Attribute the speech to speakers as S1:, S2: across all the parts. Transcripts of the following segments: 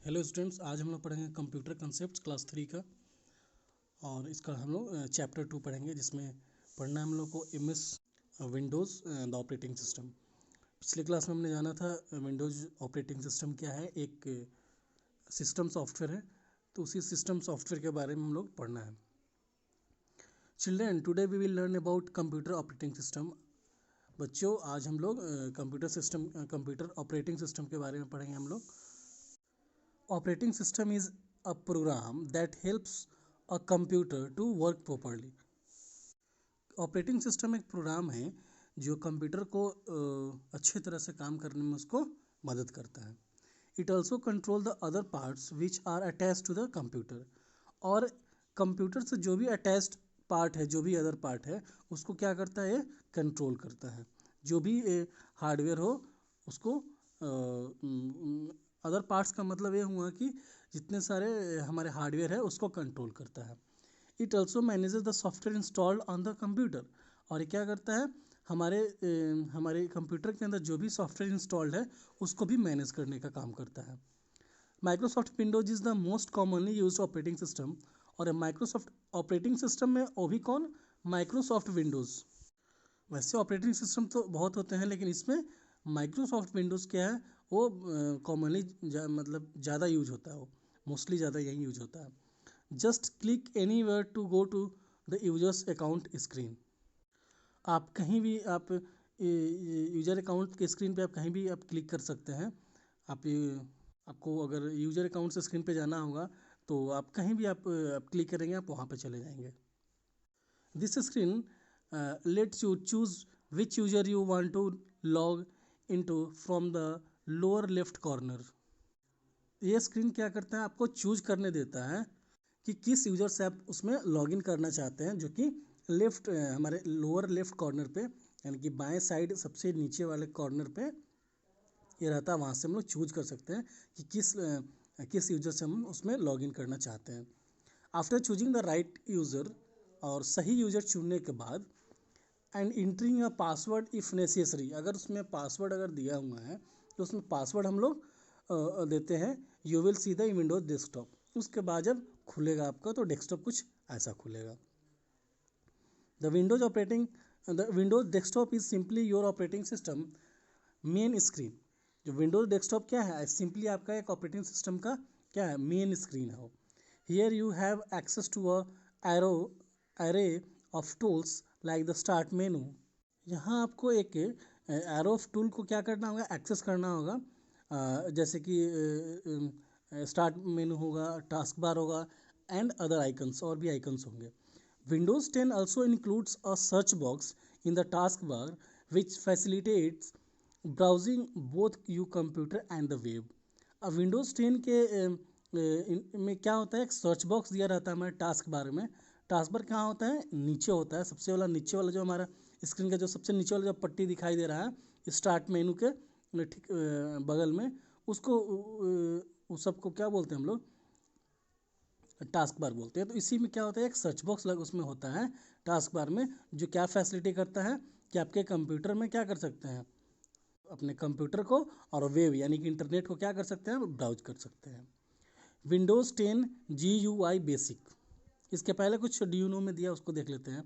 S1: Hello students, आज हम लोग पढ़ेंगे कंप्यूटर कंसेप्ट क्लास 3 का। और इसका हम लोग चैप्टर 2 पढ़ेंगे, जिसमें पढ़ना है हम लोग को MS Windows the operating system. पिछले क्लास में हमने जाना था विंडोज़ ऑपरेटिंग सिस्टम क्या है, एक सिस्टम सॉफ्टवेयर है। तो उसी सिस्टम सॉफ्टवेयर के बारे में हम लोग पढ़ना है। Children, today we will learn about computer operating system. बच्चों, आज हम लोग कंप्यूटर ऑपरेटिंग सिस्टम के बारे में पढ़ेंगे हम लोग। Operating system is a program that helps a computer to work properly. Operating system एक प्रोग्राम है जो कंप्यूटर को अच्छे तरह से काम करने में उसको मदद करता है। It also control the other parts which are attached to the computer. और कंप्यूटर से जो भी अटैच्ड पार्ट है, जो भी अदर पार्ट है, उसको क्या करता है, कंट्रोल करता है। जो भी हार्डवेयर हो उसको अदर पार्ट्स का मतलब ये हुआ कि जितने सारे हमारे हार्डवेयर है उसको कंट्रोल करता है। It also manages the software installed on the computer. और ये क्या करता है, हमारे कंप्यूटर के अंदर जो भी सॉफ्टवेयर इंस्टॉल्ड है उसको भी मैनेज करने का काम करता है। Microsoft Windows is the most commonly use operating system. और माइक्रोसॉफ्ट ऑपरेटिंग सिस्टम में वो भी कौन, माइक्रोसॉफ्ट विंडोज़। वैसे ऑपरेटिंग सिस्टम तो बहुत होते हैं, लेकिन इसमें माइक्रोसॉफ्ट विंडोज़ क्या है, वो कॉमनली मतलब ज़्यादा यूज होता है, वो मोस्टली ज़्यादा यही यूज होता है। Just click anywhere to go to the users account screen. आप कहीं भी आप यूजर अकाउंट के स्क्रीन पे आप कहीं भी आप क्लिक कर सकते हैं। आपको अगर यूजर अकाउंट से स्क्रीन पे जाना होगा तो आप कहीं भी आप क्लिक करेंगे, आप वहाँ पे चले जाएंगे। This screen lets you choose which user you want to log into from the lower left corner. ये स्क्रीन क्या करता है, आपको चूज करने देता है कि किस यूजर से आप उसमें लॉगिन करना चाहते हैं, जो कि हमारे लोअर लेफ्ट कॉर्नर पे, यानी कि बाएं साइड सबसे नीचे वाले कॉर्नर पे ये रहता है। वहाँ से हम लोग चूज कर सकते हैं कि किस यूजर से हम उसमें लॉगिन करना चाहते हैं। After choosing the right user, और सही यूज़र चुनने के बाद, and entering a password if necessary, अगर उसमें पासवर्ड अगर दिया हुआ है तो उसमें पासवर्ड हम लोग देते हैं। You will see the Windows desktop. उसके बाद जब खुलेगा आपका तो डेस्कटॉप कुछ ऐसा खुलेगा। The Windows desktop is simply your operating system main screen. जो विंडोज डेस्कटॉप क्या है, सिंपली आपका एक ऑपरेटिंग सिस्टम का क्या है, मेन स्क्रीन है। Here you have access to a arrow array of tools like the start menu. यहाँ आपको एक एरो ऑफ टूल को क्या करना होगा, एक्सेस करना होगा। जैसे कि स्टार्ट मेनू होगा, टास्क बार होगा, एंड अदर आइकन्स, और भी आइकन्स होंगे। Windows 10 also includes a search box in the taskbar which facilitates browsing both your computer and the web. अब विंडोज़ 10 के में क्या होता है, एक सर्च बॉक्स दिया रहता है हमारे टास्क बार में। टास्क बार कहाँ होता है, नीचे होता है, सबसे वाला नीचे वाला जो हमारा स्क्रीन का जो सबसे नीचे वाला जो पट्टी दिखाई दे रहा है स्टार्ट मेनू के ठीक बगल में, उसको उस सबको क्या बोलते हैं हम लोग, टास्क बार बोलते हैं। तो इसी में क्या होता है, एक सर्च बॉक्स उसमें होता है टास्क बार में, जो क्या फैसिलिटी करता है कि आपके कंप्यूटर में क्या कर सकते हैं, अपने कंप्यूटर को और वेब यानी कि इंटरनेट को क्या कर सकते हैं, ब्राउज कर सकते हैं। विंडोज़ 10 GUI बेसिक, इसके पहले कुछ ड्यूनो में दिया उसको देख लेते हैं।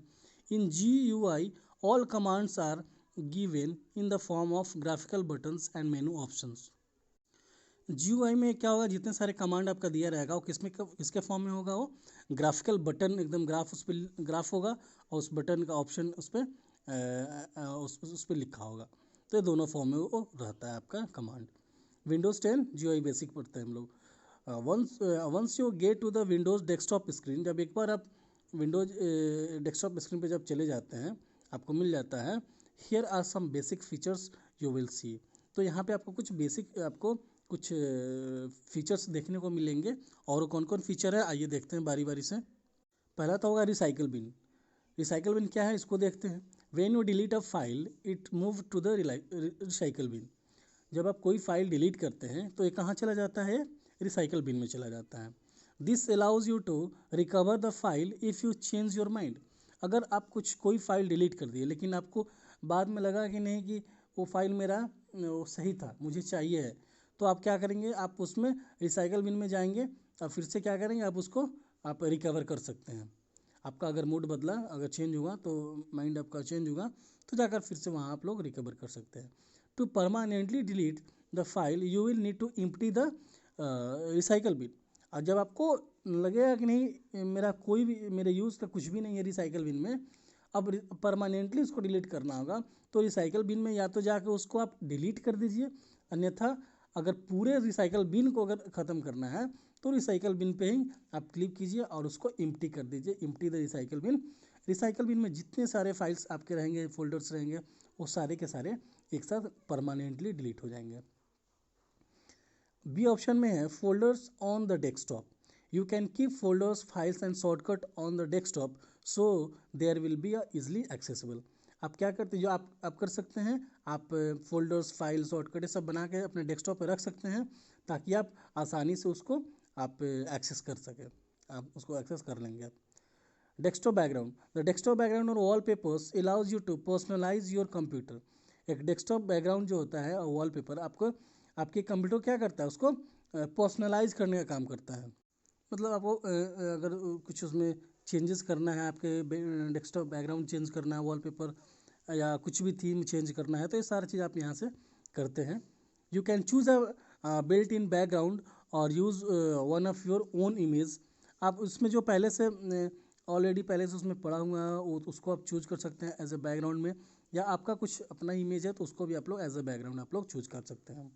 S1: In GUI all commands are given in the form of graphical buttons and menu options. GUI में क्या होगा, जितने सारे कमांड आपका दिया रहेगा वो किसके फॉर्म में होगा, वो ग्राफिकल बटन, एकदम ग्राफ उस पर ग्राफ होगा और उस बटन का ऑप्शन उस पर लिखा होगा। तो ये दोनों फॉर्म में वो रहता है आपका कमांड। विंडोज़ 10 GUI बेसिक पढ़ते हैं हम लोग। Once you get to the Windows desktop screen, जब एक बार आप विंडोज डेस्कटॉप स्क्रीन पे जब चले जाते हैं, आपको मिल जाता है here are some basic features you will see. तो यहाँ पे आपको कुछ फीचर्स देखने को मिलेंगे। और कौन कौन फीचर है, आइए देखते हैं बारी बारी से। पहला तो होगा रिसाइकल बिन। रिसाइकल बिन क्या है, इसको देखते हैं। When you delete a file it move to the recycle bin. जब आप कोई फाइल डिलीट करते हैं तो ये कहाँ चला जाता है, रिसाइकल बिन में चला जाता है। This allows you to recover the file if you change your mind. अगर आप कोई फाइल डिलीट कर दिए, लेकिन आपको बाद में लगा कि नहीं कि वो फाइल मेरा वो सही था, मुझे चाहिए है, तो आप क्या करेंगे, आप उसमें रिसाइकल बिन में जाएंगे और फिर से क्या करेंगे, आप उसको आप रिकवर कर सकते हैं। आपका अगर मूड बदला, अगर चेंज हुआ, तो माइंड आपका चेंज हुआ, तो जाकर फिर से वहाँ आप लोग रिकवर कर सकते हैं। To permanently delete the file you will need to empty the recycle bin. और जब आपको लगेगा कि नहीं मेरा कोई भी मेरे यूज़ का कुछ भी नहीं है रिसाइकल बिन में, अब परमानेंटली उसको डिलीट करना होगा, तो रिसाइकल बिन में या तो जाकर उसको आप डिलीट कर दीजिए, अन्यथा अगर पूरे रिसाइकल बिन को अगर ख़त्म करना है तो रिसाइकल बिन पे ही आप क्लिक कीजिए और उसको एम्प्टी कर दीजिए, empty the recycle bin. Recycle bin में जितने सारे फाइल्स आपके रहेंगे, फोल्डर्स रहेंगे, वो सारे के सारे एक साथ परमानेंटली डिलीट हो जाएंगे। बी ऑप्शन में है folders on the desktop. You can keep folders, files and shortcut on the desktop so there will be easily accessible. आप क्या करते हैं, जो आप कर सकते हैं, आप फोल्डर्स, फाइल, शॉर्टकट ये सब बना के अपने डेस्कटॉप पर रख सकते हैं, ताकि आप आसानी से उसको आप एक्सेस कर सकें, आप उसको एक्सेस कर लेंगे आप। Desktop background, the desktop background और wallpapers allows you to personalise your computer. एक डेस्कटॉप बैकग्राउंड जो होता है और वॉलपेपर आपको आपके कंप्यूटर क्या करता है, उसको पर्सनलाइज करने का काम करता है। मतलब आपको अगर कुछ उसमें चेंजेस करना है, आपके डेस्कटॉप बैकग्राउंड चेंज करना है, वॉलपेपर या कुछ भी थीम चेंज करना है, तो ये सारी चीज़ आप यहाँ से करते हैं। You can choose a built in background और use one of your own image. आप उसमें जो पहले से ऑलरेडी पहले से उसमें पड़ा हुआ है उसको आप चूज कर सकते हैं एज ए बैकग्राउंड में, या आपका कुछ अपना इमेज है तो उसको भी आप लोग एज ए बैकग्राउंड आप लोग चूज कर सकते हैं।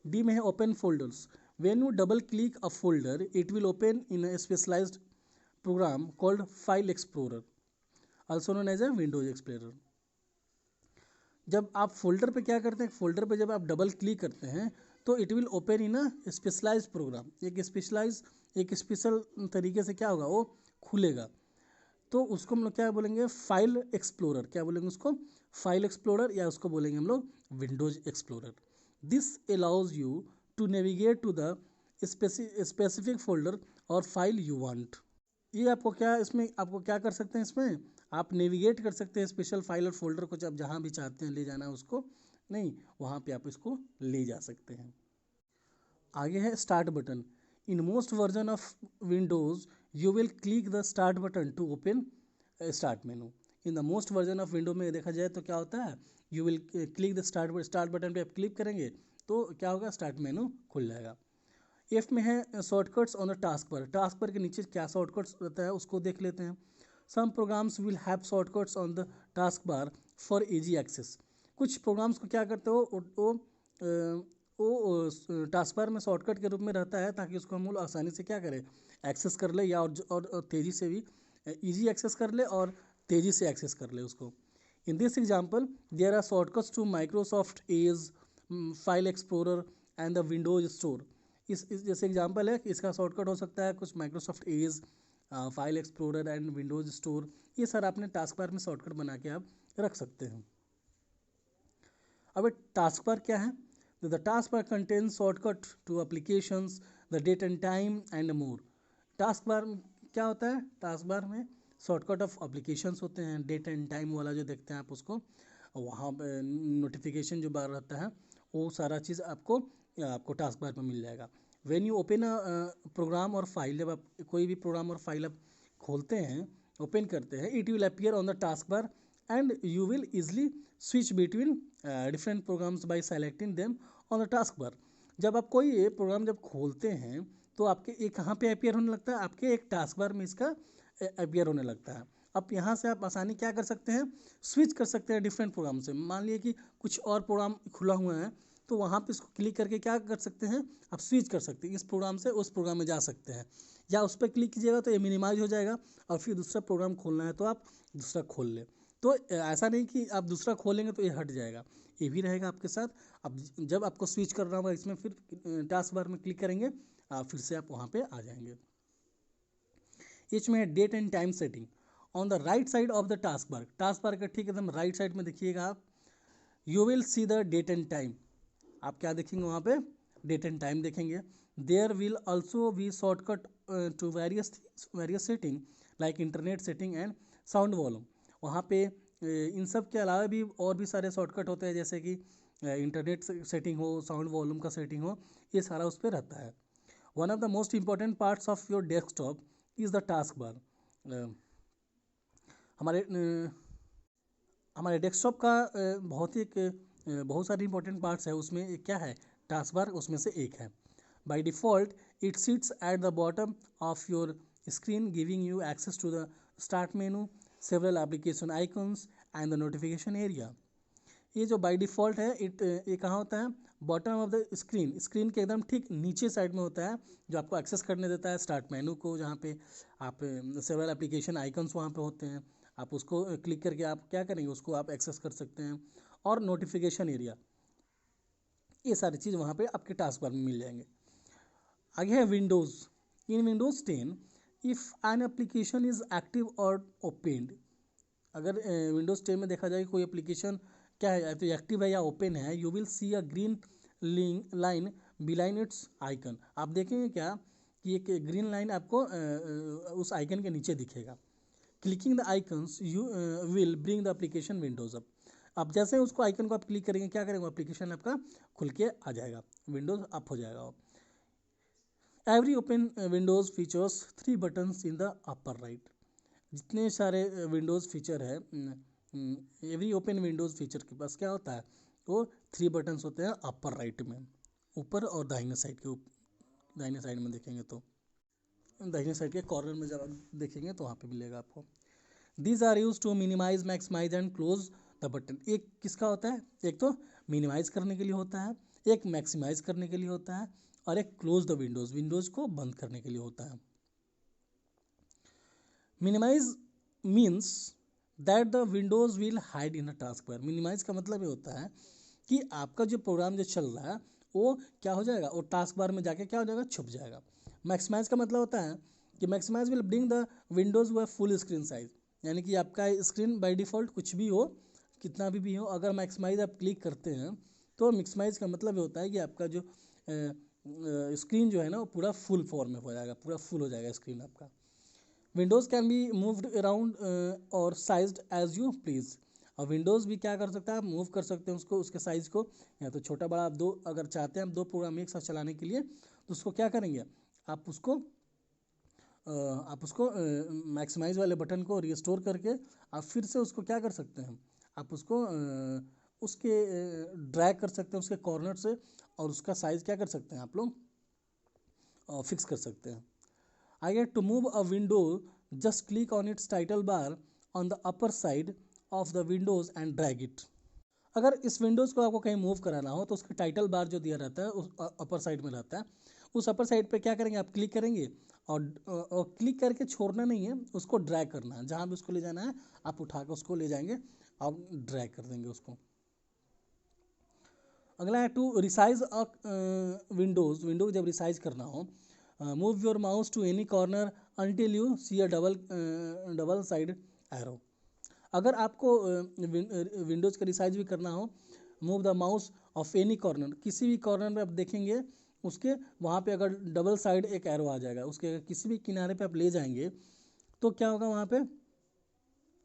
S1: डी में है open folders. When you double click a folder it will open in a specialized program called file explorer, also known as a Windows explorer. जब आप फोल्डर पे क्या करते हैं, फोल्डर पे जब आप डबल क्लिक करते हैं तो it will open in a specialized program, एक स्पेशल तरीके से क्या होगा, वो खुलेगा। तो उसको हम लोग क्या बोलेंगे, फाइल एक्सप्लोरर। क्या बोलेंगे उसको, फाइल एक्सप्लोरर, या उसको बोलेंगे हम लोग Windows explorer. This allows you to navigate to the specific folder or file you want. ये आपको क्या, इसमें आपको क्या कर सकते हैं, इसमें आप नेविगेट कर सकते हैं स्पेशल फाइल और फोल्डर को, जब जहाँ भी चाहते हैं ले जाना है उसको, नहीं वहाँ पे आप इसको ले जा सकते हैं। आगे है start button. In most version of Windows you will click the start button to open start menu. In the most version of window में देखा जाए तो क्या होता है, you will click the start button पे आप क्लिक करेंगे तो क्या होगा, स्टार्ट मेनू खुल जाएगा। एफ में है shortcuts on the task bar. Task बार के नीचे क्या शॉर्टकट्स रहता है उसको देख लेते हैं। Some programs will have shortcuts on the task bar for easy access. कुछ प्रोग्राम्स को क्या करते हो, वो टास्क बार में शॉर्टकट के रूप में रहता है, ताकि उसको हम लोग आसानी से क्या करें, एक्सेस कर ले, या और तेज़ी से भी इजी एक्सेस कर ले और तेज़ी से एक्सेस कर ले उसको। In this example there are shortcuts to Microsoft Edge, file explorer and the Windows Store. इस जैसे एग्जांपल है कि इसका शॉर्टकट हो सकता है कुछ Microsoft Edge, file explorer and Windows store. ये सारा अपने टास्क बार में शॉर्टकट बना के आप रख सकते हैं। अब टास्क बार क्या है, the task bar contains shortcut to applications, the date and time and more. Task bar क्या होता है, टास्क बार में शॉर्टकट ऑफ एप्लीकेशंस होते हैं, डेट एंड टाइम वाला जो देखते हैं आप उसको, वहाँ नोटिफिकेशन जो बार रहता है वो सारा चीज़ आपको टास्क बार में मिल जाएगा। When you open a program or file, जब आप कोई भी प्रोग्राम और फाइल आप खोलते हैं, ओपन करते हैं, it will appear on the task bar and you will easily switch between different programs by selecting them on the task bar. जब आप कोई ये प्रोग्राम जब खोलते हैं तो आपके ये कहाँ पे अपीयर होने लगता है, आपके एक टास्क बार में इसका अपीयर होने लगता है। अब यहाँ से आप आसानी क्या कर सकते हैं, स्विच कर सकते हैं डिफरेंट प्रोग्राम से। मान लीजिए कि कुछ और प्रोग्राम खुला हुआ है तो वहाँ पे इसको क्लिक करके क्या कर सकते हैं, आप स्विच कर सकते हैं, इस प्रोग्राम से उस प्रोग्राम में जा सकते हैं, या उस पर क्लिक कीजिएगा तो ये मिनिमाइज हो जाएगा और फिर दूसरा प्रोग्राम खोलना है तो आप दूसरा खोल लें। तो ऐसा नहीं कि आप दूसरा खोलेंगे तो ये हट जाएगा, ये भी रहेगा आपके साथ। अब जब आपको स्विच करना होगा इसमें, फिर टास्क बार में क्लिक करेंगे, फिर से आप वहाँ पे आ जाएंगे। इसमें date and time setting on the right side of the task bar. Task bar का ठीक एकदम राइट साइड में देखिएगा आप, you will see the date and time. आप क्या देखेंगे वहाँ पे, डेट एंड टाइम देखेंगे। There will also be shortcut to various setting like internet setting and sound volume. वहाँ पे इन सब के अलावा भी और भी सारे शॉर्टकट होते हैं, जैसे कि इंटरनेट सेटिंग हो, साउंड वॉल्यूम का सेटिंग हो, ये सारा उस पर रहता है। One of the most important parts of your desktop is the task बार। हमारे हमारे डेस्कटॉप का बहुत सारी इंपॉर्टेंट पार्ट्स है, उसमें एक क्या है, टास्क बार उसमें से एक है। By default it sits at the bottom of your screen giving you access to the start menu, several application icons and the notification area. ये जो बाय डिफ़ॉल्ट है ये कहाँ होता है, bottom of the screen, screen के एकदम ठीक नीचे साइड में होता है, जो आपको एक्सेस करने देता है स्टार्ट मेनू को, जहाँ पे आप सेवरल एप्लीकेशन आइकन्स वहाँ पे होते हैं, आप उसको क्लिक करके आप क्या करेंगे, उसको आप एक्सेस कर सकते हैं। और नोटिफिकेशन एरिया, ये सारी चीज़ वहाँ पे आपके टास्क बार में मिल जाएंगे। आगे है Windows. In Windows 10 if an application is active और ओपनड, अगर विंडोज़ 10 में देखा जाए कोई एप्लीकेशन क्या है, या तो एक्टिव है या ओपन है, you will see a green line below its icon. आप देखेंगे क्या कि एक ग्रीन लाइन आपको उस आइकन के नीचे दिखेगा। Clicking the icons you will bring the application Windows up. अब जैसे उसको आइकन को आप क्लिक करेंगे, क्या करेंगे, एप्लीकेशन आपका खुल के आ जाएगा, विंडोज अप हो जाएगा। Every open Windows features 3 buttons in the upper right. जितने सारे विंडोज़ फीचर है, एवरी ओपन विंडोज़ फीचर के पास क्या होता है, वो 3 बटन्स होते हैं अपर राइट में, ऊपर और दाहिने साइड के दाहिने साइड में देखेंगे तो दाहिने साइड के कॉर्नर में जब आप देखेंगे तो वहाँ पे मिलेगा आपको। These are use to minimize, maximize and close the button. एक किसका होता है, एक तो मिनिमाइज करने के लिए होता है, एक मैक्सिमाइज करने के लिए होता है, और एक क्लोज द विंडोज़, विंडोज़ को बंद करने के लिए होता है। Minimize means that the windows will hide in a task bar. Minimize का मतलब ये होता है कि आपका जो प्रोग्राम जो चल रहा है वो क्या हो जाएगा, वो टास्क बार में जाके क्या हो जाएगा, छुप जाएगा। मैक्सिमाइज का मतलब होता है कि maximize will bring the windows वो फुल स्क्रीन साइज, यानी कि आपका स्क्रीन बाय डिफ़ॉल्ट कुछ भी हो, कितना भी हो, अगर मैक्सिमाइज आप क्लिक करते हैं तो मैक्सिमाइज का मतलब ये होता है कि आपका जो स्क्रीन जो है ना वो पूरा फुल फॉर्म में हो जाएगा, पूरा फुल हो जाएगा स्क्रीन आपका। Windows can be moved around और साइज्ड एज यू प्लीज़। और विंडोज़ भी क्या कर सकता है, आप मूव कर सकते हैं उसको, उसके साइज़ को, या तो छोटा बड़ा, आप दो अगर चाहते हैं आप दो प्रोग्राम एक साथ चलाने के लिए, तो उसको क्या करेंगे, आप उसको मैक्सिमाइज वाले बटन को रिस्टोर करके आप फिर से उसको क्या कर सकते हैं, आप उसको उसके ड्रैग कर सकते हैं उसके कॉर्नर से, और उसका साइज़ क्या कर सकते हैं आप लोग फिक्स कर सकते हैं। I get to move a window, just click on its title bar on the upper side of the windows and drag it. अगर इस विंडोज़ को आपको कहीं मूव कराना हो तो उसका टाइटल बार जो दिया रहता है उस अपर साइड में रहता है, उस अपर साइड पे क्या करेंगे, आप क्लिक करेंगे और क्लिक करके छोड़ना नहीं है, उसको ड्रैग करना है, जहाँ भी उसको ले जाना है आप उठा कर उसको ले जाएंगे, आप ड्रैग कर देंगे उसको। अगला है टू रिसाइज विंडोज़, विंडो जब रिसाइज करना हो, move your mouse to any corner until you see a double side arrow. अगर आपको विंडोज़ का रिसाइज भी करना हो, move the mouse of any corner, किसी भी कॉर्नर में आप देखेंगे उसके वहाँ पे अगर डबल साइड एक एरो आ जाएगा, उसके किसी भी किनारे पे आप ले जाएंगे तो क्या होगा वहाँ पे,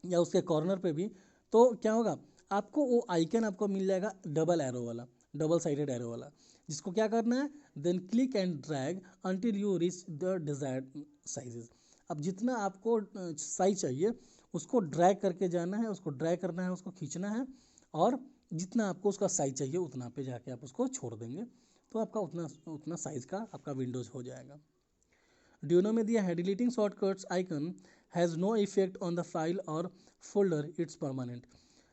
S1: या उसके कॉर्नर पे भी, तो क्या होगा, आपको वो आइकन आपको मिल जाएगा डबल एरो वाला, डबल साइडेड एरो वाला, जिसको क्या करना है, then click and drag until you reach the desired sizes. अब जितना आपको साइज चाहिए उसको ड्रैग करके जाना है, उसको ड्रैग करना है, उसको खींचना है, और जितना आपको उसका साइज चाहिए उतना पे जाके आप उसको छोड़ देंगे, तो आपका उतना उतना साइज का आपका विंडोज़ हो जाएगा। ड्यूनो में दिया है, deleting shortcuts icon has no effect on the file or folder, it's permanent.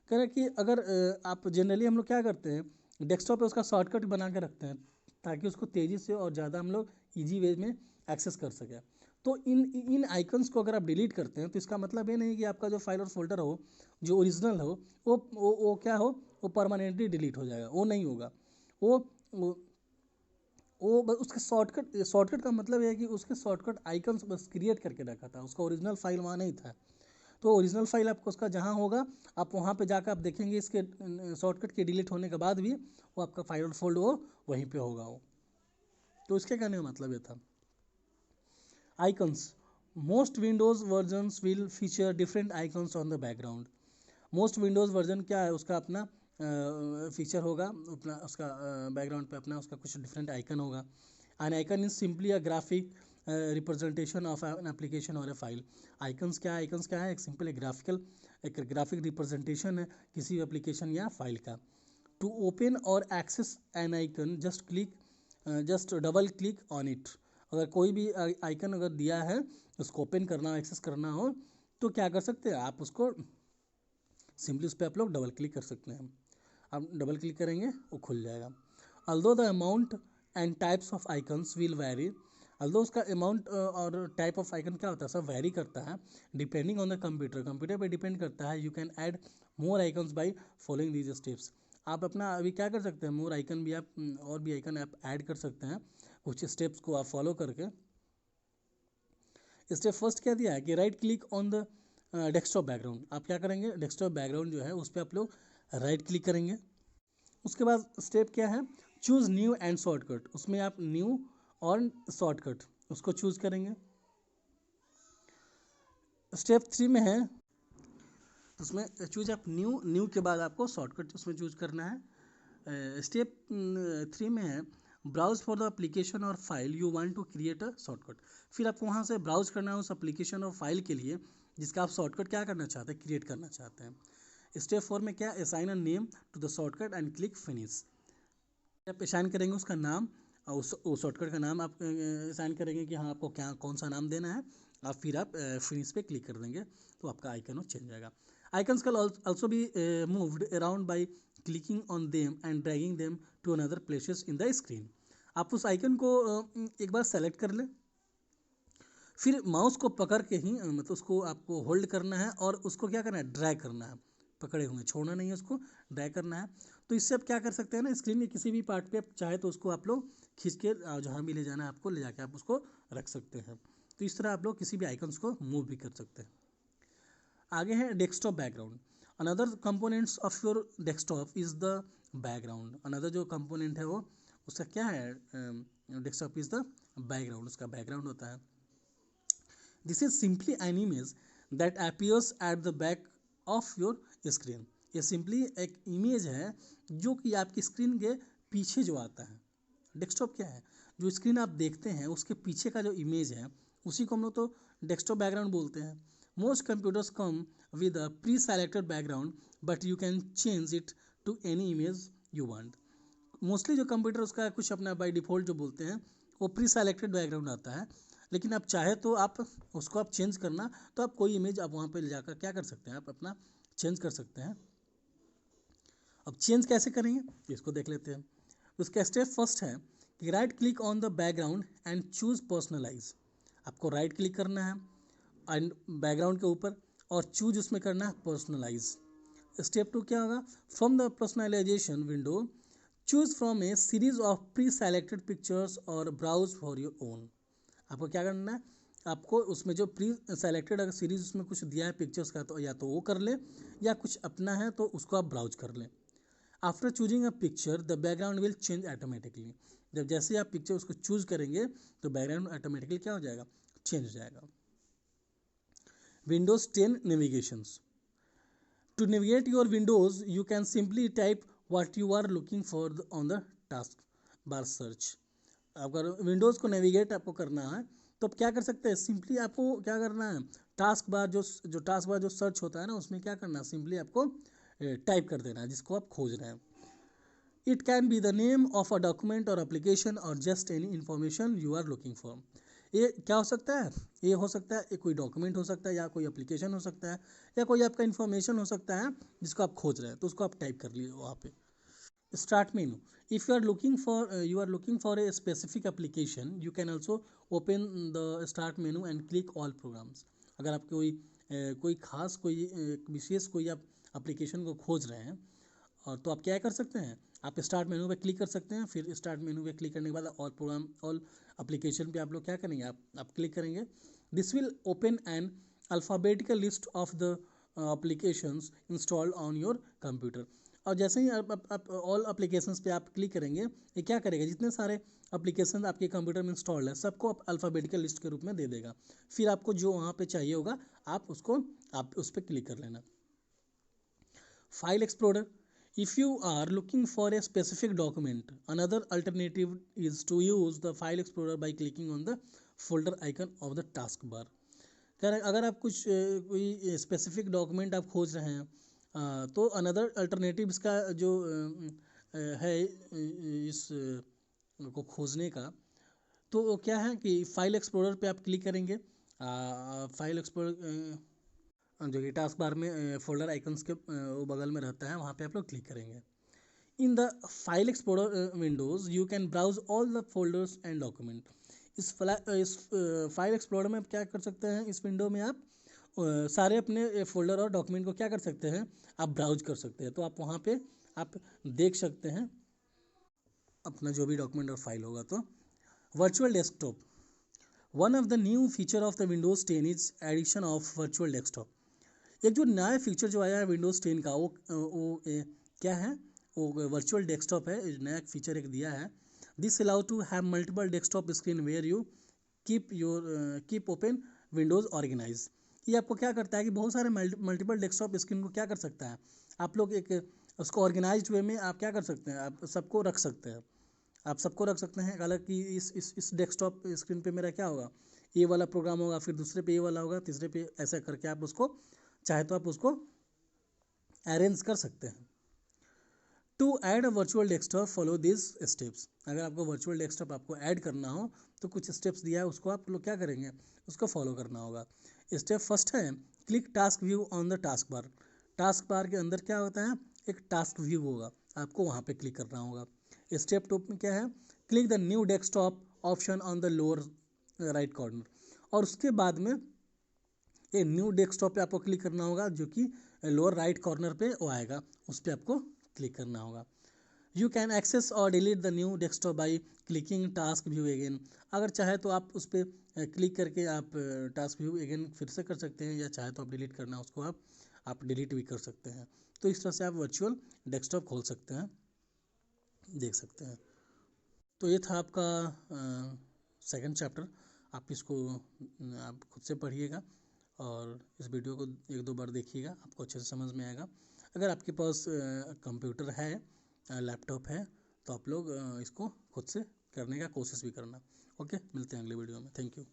S1: कह रहे कि अगर आप जनरली हम लोग क्या करते हैं डेस्कटॉप पे उसका शॉर्टकट बना के रखते हैं ताकि उसको तेज़ी से और ज़्यादा हम लोग ईजी वे में एक्सेस कर सकें। तो इन आइकन्स को अगर आप डिलीट करते हैं तो इसका मतलब ये नहीं कि आपका जो फाइल और फोल्डर हो जो ओरिजिनल हो वो क्या हो, वो परमानेंटली डिलीट हो जाएगा, वो नहीं होगा। वो उसके शॉर्टकट का मतलब ये है कि उसके शॉर्टकट आइकन्स बस क्रिएट करके रखा था, उसका ओरिजिनल फाइल वहाँ नहीं था। तो ओरिजिनल फाइल आपको उसका जहाँ होगा आप वहाँ पे जाकर आप देखेंगे इसके शॉर्टकट के डिलीट होने के बाद भी वो आपका फाइल और फोल्ड वो वहीं पे होगा वो। तो इसके कहने का मतलब ये था। Icons, most Windows versions will feature different icons on the background. Most Windows version क्या है, उसका अपना फीचर होगा अपना, उसका बैकग्राउंड पे अपना उसका कुछ डिफरेंट आइकन होगा। N icon is simply a graphic representation of an application और ए फाइल। आइकन्स क्या है? आइकन्स क्या है? एक सिंपल एक ग्राफिक रिप्रेजेंटेशन है किसी एप्लीकेशन या फाइल का। To open or access an icon just double click on it. अगर कोई भी आइकन अगर दिया है उसको ओपन करना हो, एक्सेस करना हो, तो क्या कर सकते हैं आप? उसको सिंपली उस पर आप लोग डबल क्लिक कर सकते हैं। आप डबल क्लिक करेंगे वो खुल जाएगा। Although the amount and types of icons will very. Although उसका अमाउंट और टाइप ऑफ आइकन क्या होता है, सब वेरी करता है डिपेंडिंग ऑन द कंप्यूटर पे डिपेंड करता है। You can add more icons by following these steps. आप अपना अभी क्या कर सकते हैं, मोर आइकन भी आप और भी आइकन आप ऐड कर सकते हैं कुछ स्टेप्स को आप फॉलो करके। स्टेप फर्स्ट क्या दिया है कि right click on the desktop background. आप क्या करेंगे, डेस्कटॉप बैकग्राउंड जो है उस पर आप लोग राइट क्लिक करेंगे। उसके बाद स्टेप क्या है, चूज़ न्यू एंड शॉर्टकट। उसमें आप न्यू और शॉर्टकट उसको चूज़ करेंगे। स्टेप 3 में है उसमें चूज आप न्यू के बाद आपको शॉर्टकट उसमें चूज करना है। स्टेप 3 में है browse for the application or file you want to create a shortcut. फिर आपको वहाँ से ब्राउज करना है उस एप्लीकेशन और फाइल के लिए जिसका आप शॉर्टकट क्या करना चाहते हैं, क्रिएट करना चाहते हैं। स्टेप 4 में क्या, assign a name to the shortcut and click finish. आप असाइन करेंगे उसका नाम और उस शॉर्टकट का नाम आप असाइन करेंगे कि हाँ आपको क्या कौन सा नाम देना है। आप फिर आप फिनिश पे क्लिक कर देंगे तो आपका आइकन वो चेंज हो जाएगा। Icons can also be moved around by clicking on them and dragging them to another places in the screen। आप उस आइकन को एक बार सेलेक्ट कर लें, फिर माउस को पकड़ के ही मतलब उसको आपको होल्ड करना है और उसको क्या करना है, ड्रैग करना है। पकड़े हुए छोड़ना नहीं है, उसको ड्रैग करना है। तो इससे आप क्या कर सकते हैं ना, स्क्रीन के किसी भी पार्ट पे आप चाहे तो उसको आप लोग खींच के जहाँ भी ले जाना है आपको ले जाके आप उसको रख सकते हैं। तो इस तरह आप लोग किसी भी आइकन्स को मूव भी कर सकते हैं। आगे है desktop background. Another components of your desktop is the background. Another जो कंपोनेंट है वो उसका क्या है, डेस्कटॉप इज द बैकग्राउंड, उसका बैकग्राउंड होता है। This is simply an image that appears at the back of your screen. ये सिंपली एक इमेज है जो कि आपकी स्क्रीन के पीछे जो आता है। डेस्कटॉप क्या है, जो स्क्रीन आप देखते हैं उसके पीछे का जो इमेज है उसी को हम लोग तो डेस्कटॉप बैकग्राउंड बोलते हैं। Most computers come with a pre selected background but you can change it to any image you want. Mostly जो कंप्यूटर उसका कुछ अपना बाय डिफ़ॉल्ट जो बोलते हैं वो प्री सेलेक्टेड बैकग्राउंड आता है, लेकिन आप चाहे तो आप उसको आप चेंज करना तो आप कोई इमेज आप वहाँ पे ले जाकर क्या कर सकते हैं, आप अपना चेंज कर सकते हैं। अब चेंज कैसे करेंगे इसको देख लेते हैं। उसका स्टेप फर्स्ट है कि right click on the background and choose personalize. आपको राइट क्लिक करना है एंड बैकग्राउंड के ऊपर और चूज उसमें करना है पर्सनलाइज। स्टेप 2 क्या होगा, from the personalization window choose from a series of pre selected pictures or browse for your own. आपको क्या करना है, आपको उसमें जो प्री सेलेक्टेड अगर सीरीज उसमें कुछ दिया है पिक्चर्स का तो या तो वो कर ले या कुछ अपना है तो उसको आप ब्राउज कर लें। After choosing a picture the background will change automatically. जब जैसे आप पिक्चर उसको चूज करेंगे तो बैकग्राउंड ऑटोमेटिकली क्या हो जाएगा, चेंज हो जाएगा। Windows 10 navigations. To navigate your windows, you can simply type what you are looking for on the task bar search। अगर विंडोज़ को नेविगेट आपको करना है तो आप क्या कर सकते हैं, सिंपली आपको क्या करना है, टास्क बार जो टास्क बार जो सर्च होता है ना उसमें क्या करना है, सिंपली आपको टाइप कर देना है जिसको आप खोज रहे हैं। It can be the name of a document or application or just any information you are looking for. ये क्या हो सकता है, ये हो सकता है कोई डॉक्यूमेंट हो सकता है या कोई एप्लीकेशन हो सकता है या कोई आपका इन्फॉर्मेशन हो सकता है जिसको आप खोज रहे हैं, तो उसको आप टाइप कर लिए वहाँ पे। Start menu, if you are looking for a specific application you can also open the start menu and click all programs. अगर आप कोई खास विशेष कोई आप एप्लीकेशन को खोज रहे हैं और तो आप क्या कर सकते हैं, आप स्टार्ट मेनू पे क्लिक कर सकते हैं। फिर स्टार्ट मेनू पे क्लिक करने के बाद ऑल प्रोग्राम ऑल एप्लीकेशन पे आप लोग क्या करेंगे, आप क्लिक करेंगे। This will open an alphabetical list of the applications installed on your computer. और जैसे ही आप ऑल एप्लीकेशंस पे आप क्लिक करेंगे ये क्या करेगा, जितने सारे एप्लीकेशन आपके कंप्यूटर में इंस्टॉल्ड है सबको आप अल्फ़ाबेटिकल लिस्ट के रूप में दे देगा। फिर आपको जो वहाँ पे चाहिए होगा आप उस पर क्लिक कर लेना। File explorer, If you are looking for a specific document, another alternative is to use the File Explorer by clicking on the folder icon of the taskbar. अगर आप कुछ कोई स्पेसिफिक डॉक्यूमेंट आप खोज रहे हैं, तो अनदर अल्टरनेटिव इसका जो है इस को खोजने का, तो वो क्या है कि फाइल एक्सप्लोरर पे आप क्लिक करेंगे। फाइल एक्सप्लोरर जो कि टास्क बार में फोल्डर आइकन्स के वो बगल में रहता है, वहाँ पे आप लोग क्लिक करेंगे। In the file explorer windows you can browse all the folders and document. इस फाइल एक्सप्लोरर में आप क्या कर सकते हैं, इस विंडो में आप सारे अपने फोल्डर और डॉक्यूमेंट को क्या कर सकते हैं, आप ब्राउज कर सकते हैं। तो आप वहाँ पे आप देख सकते हैं अपना जो भी डॉक्यूमेंट और फाइल होगा। तो virtual desktop, one of the new feature of the Windows 10 is addition of virtual desktop. एक जो नया फीचर जो आया है विंडोज़ 10 का, वो क्या है, वो वर्चुअल डेस्कटॉप है। नया फीचर एक दिया है। This allow to have multiple desktop screen where you keep open windows organize. ये आपको क्या करता है कि बहुत सारे मल्टीपल डेस्कटॉप स्क्रीन को क्या कर सकता है, आप लोग एक उसको ऑर्गेनाइज्ड वे में आप क्या कर सकते हैं, आप सबको रख सकते हैं। आप सबको रख सकते हैं। हालांकि इस डेस्कटॉप स्क्रीन पे मेरा क्या होगा, ये वाला प्रोग्राम होगा, फिर दूसरे पे ये वाला होगा, तीसरे पे ऐसा करके आप उसको चाहे तो आप उसको अरेंज कर सकते हैं। To add a virtual desktop follow this steps. अगर आपको वर्चुअल डेस्कटॉप आपको ऐड करना हो तो कुछ स्टेप्स दिया है, उसको आप लोग क्या करेंगे, उसको फॉलो करना होगा। स्टेप फर्स्ट है click task view on the task bar. Task बार के अंदर क्या होता है, एक टास्क व्यू होगा, आपको वहाँ पे क्लिक करना होगा। स्टेप 2 में क्या है, click the new desktop option on the lower right corner. और उसके बाद में ये न्यू डेस्कटॉप पे आपको क्लिक करना होगा, जो कि लोअर राइट कॉर्नर पे वो आएगा, उस पर आपको क्लिक करना होगा। यू कैन एक्सेस और delete the new desktop by clicking task view again. अगर चाहे तो आप उस पर क्लिक करके आप टास्क व्यू अगेन फिर से कर सकते हैं, या चाहे तो आप डिलीट करना उसको आप डिलीट भी कर सकते हैं। तो इस तरह से आप वर्चुअल डेस्कटॉप खोल सकते हैं, देख सकते हैं। तो ये था आपका सेकंड चैप्टर। आप इसको आप खुद से पढ़िएगा और इस वीडियो को एक दो बार देखिएगा, आपको अच्छे से समझ में आएगा। अगर आपके पास कंप्यूटर है, लैपटॉप है, तो आप लोग इसको खुद से करने का कोशिश भी करना। ओके, मिलते हैं अगले वीडियो में। Thank you.